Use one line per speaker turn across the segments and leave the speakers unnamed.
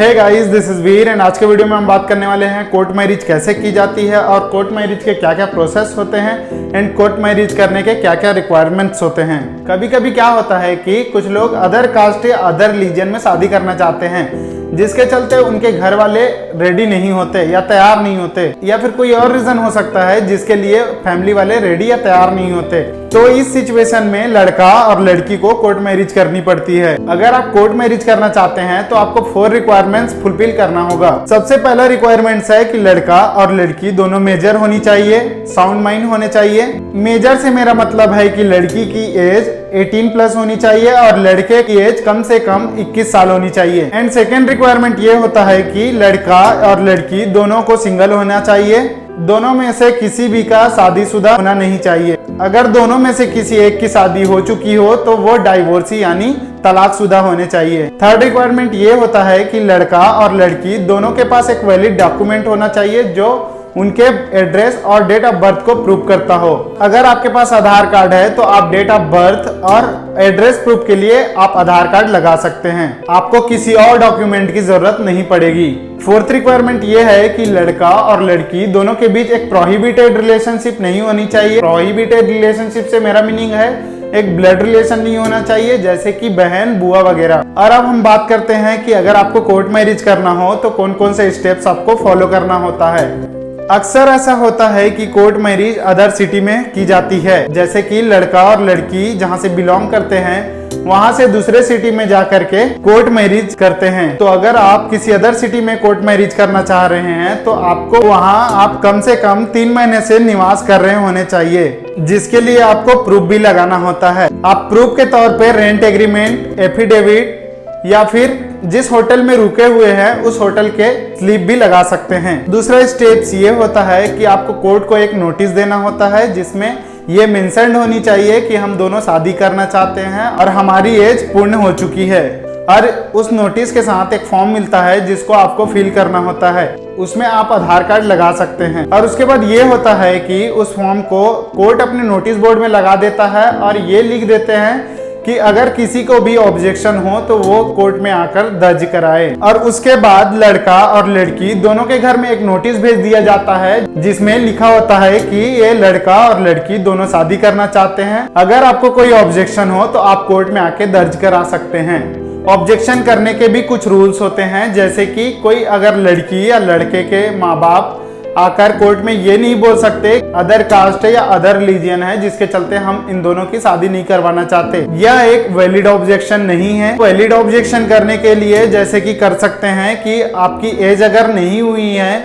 Hey guys, this is Veer and आज के video में हम बात करने वाले हैं कोर्ट मैरिज कैसे की जाती है और कोर्ट मैरिज के क्या क्या प्रोसेस होते हैं एंड कोर्ट मैरिज करने के क्या क्या रिक्वायरमेंट्स होते हैं। कभी कभी क्या होता है कि कुछ लोग अदर कास्ट या अदर रिलीजन में शादी करना चाहते हैं, जिसके चलते उनके घर वाले रेडी नहीं होते या तैयार नहीं होते, या फिर कोई और रीजन हो सकता है जिसके लिए फैमिली वाले रेडी या तैयार नहीं होते। तो इस सिचुएशन में लड़का और लड़की को कोर्ट मैरिज करनी पड़ती है। अगर आप कोर्ट मैरिज करना चाहते हैं तो आपको 4 रिक्वायरमेंट्स फुलफिल करना होगा। सबसे पहला रिक्वायरमेंट्स है कि लड़का और लड़की दोनों मेजर होनी चाहिए, साउंड माइंड होने चाहिए। मेजर से मेरा मतलब है कि लड़की की एज 18 प्लस होनी चाहिए और लड़के की एज कम से कम 21 साल होनी चाहिए। एंड सेकेंड रिक्वायरमेंट ये होता है कि लड़का और लड़की दोनों को सिंगल होना चाहिए। दोनों में से किसी भी का शादीशुदा होना नहीं चाहिए। अगर दोनों में से किसी एक की शादी हो चुकी हो तो वो डाइवोर्सी यानी तलाकशुदा होने चाहिए। थर्ड रिक्वायरमेंट ये होता है कि लड़का और लड़की दोनों के पास एक वैलिड डॉक्यूमेंट होना चाहिए जो उनके एड्रेस और डेट ऑफ बर्थ को प्रूव करता हो। अगर आपके पास आधार कार्ड है तो आप डेट ऑफ बर्थ और एड्रेस प्रूफ के लिए आप आधार कार्ड लगा सकते हैं। आपको किसी और डॉक्यूमेंट की जरूरत नहीं पड़ेगी। फोर्थ रिक्वायरमेंट ये है कि लड़का और लड़की दोनों के बीच एक प्रोहिबिटेड रिलेशनशिप नहीं होनी चाहिए। प्रोहिबिटेड रिलेशनशिप से मेरा मीनिंग है एक ब्लड रिलेशन नहीं होना चाहिए, जैसे कि बहन बुआ वगैरह। और अब हम बात करते हैं कि अगर आपको कोर्ट मैरिज करना हो तो कौन कौन से स्टेप्स आपको फॉलो करना होता है। अक्सर ऐसा होता है कि कोर्ट मैरिज अदर सिटी में की जाती है, जैसे कि लड़का और लड़की जहां से बिलोंग करते हैं वहां से दूसरे सिटी में जाकर के कोर्ट मैरिज करते हैं। तो अगर आप किसी अदर सिटी में कोर्ट मैरिज करना चाह रहे हैं तो आपको वहां आप कम से कम 3 महीने से निवास कर रहे होने चाहिए, जिसके लिए आपको प्रूफ भी लगाना होता है। आप प्रूफ के तौर पे रेंट एग्रीमेंट, एफिडेविट या फिर जिस होटल में रुके हुए हैं उस होटल के स्लिप भी लगा सकते हैं। दूसरा स्टेप्स ये होता है कि आपको कोर्ट को एक नोटिस देना होता है जिसमें ये मेंशन होनी चाहिए कि हम दोनों शादी करना चाहते हैं और हमारी एज पूर्ण हो चुकी है। और उस नोटिस के साथ एक फॉर्म मिलता है जिसको आपको फिल करना होता है। उसमें आप आधार कार्ड लगा सकते हैं। और उसके बाद ये होता है कि उस फॉर्म को कोर्ट अपने नोटिस बोर्ड में लगा देता है और ये लिख देते हैं कि अगर किसी को भी ऑब्जेक्शन हो तो वो कोर्ट में आकर दर्ज कराए। और उसके बाद लड़का और लड़की दोनों के घर में एक नोटिस भेज दिया जाता है जिसमें लिखा होता है कि ये लड़का और लड़की दोनों शादी करना चाहते हैं। अगर आपको कोई ऑब्जेक्शन हो तो आप कोर्ट में आके दर्ज करा सकते हैं। ऑब्जेक्शन करने के भी कुछ रूल्स होते हैं, जैसे कि कोई अगर लड़की या लड़के के माँ बाप आकर कोर्ट में ये नहीं बोल सकते अदर कास्ट है या अदर रिलीजन है जिसके चलते हम इन दोनों की शादी नहीं करवाना चाहते। यह एक वैलिड ऑब्जेक्शन नहीं है। वैलिड ऑब्जेक्शन करने के लिए जैसे कि कर सकते हैं कि आपकी एज अगर नहीं हुई है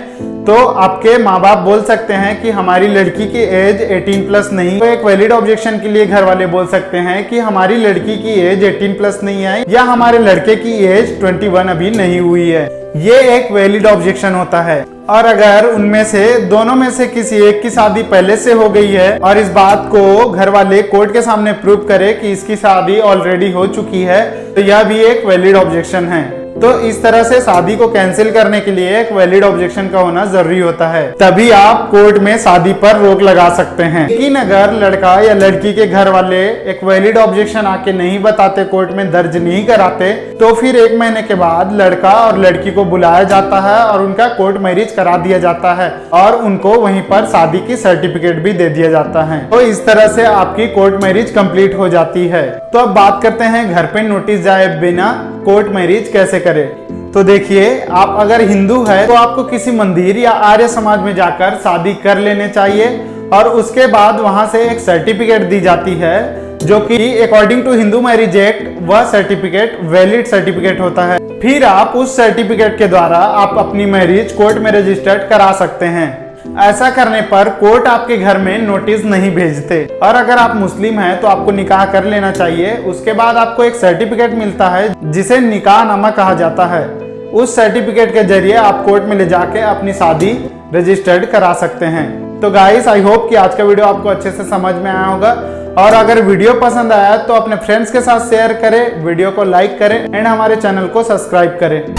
तो आपके माँ बाप बोल सकते हैं कि हमारी लड़की की एज 18 प्लस नहीं। तो एक वैलिड ऑब्जेक्शन के लिए घर वाले बोल सकते हैं कि हमारी लड़की की एज 18 प्लस नहीं है या हमारे लड़के की एज 21 अभी नहीं हुई है। ये एक वैलिड ऑब्जेक्शन होता है। और अगर उनमें से दोनों में से किसी एक की शादी पहले से हो गई है और इस बात को घर वाले कोर्ट के सामने प्रूव करे कि इसकी शादी ऑलरेडी हो चुकी है तो यह भी एक वैलिड ऑब्जेक्शन है। तो इस तरह से शादी को कैंसिल करने के लिए एक वैलिड ऑब्जेक्शन का होना जरूरी होता है, तभी आप कोर्ट में शादी पर रोक लगा सकते हैं। लेकिन अगर लड़का या लड़की के घर वाले एक वैलिड ऑब्जेक्शन आके नहीं बताते, कोर्ट में दर्ज नहीं कराते, तो फिर 1 महीने के बाद लड़का और लड़की को बुलाया जाता है और उनका कोर्ट मैरिज करा दिया जाता है और उनको वहीं पर शादी की सर्टिफिकेट भी दे दिया जाता है। तो इस तरह से आपकी कोर्ट मैरिज कंप्लीट हो जाती है। तो अब बात करते हैं घर पे नोटिस जाए बिना कोर्ट मैरिज कैसे करें। तो देखिए, आप अगर हिंदू है तो आपको किसी मंदिर या आर्य समाज में जाकर शादी कर लेने चाहिए और उसके बाद वहां से एक सर्टिफिकेट दी जाती है जो कि according to Hindu marriage act वह सर्टिफिकेट वैलिड सर्टिफिकेट होता है। फिर आप उस सर्टिफिकेट के द्वारा आप अपनी मैरिज कोर्ट में रजिस्टर्ड करा सकते हैं। ऐसा करने पर कोर्ट आपके घर में नोटिस नहीं भेजते। और अगर आप मुस्लिम हैं तो आपको निकाह कर लेना चाहिए। उसके बाद आपको एक सर्टिफिकेट मिलता है जिसे निकाहनामा कहा जाता है। उस सर्टिफिकेट के जरिए आप कोर्ट में ले जाके अपनी शादी रजिस्टर्ड करा सकते हैं। तो गाइस, आई होप कि आज का वीडियो आपको अच्छे से समझ में आया होगा। और अगर वीडियो पसंद आया तो अपने फ्रेंड्स के साथ शेयर करें, वीडियो को लाइक करें एंड हमारे चैनल को सब्सक्राइब करें।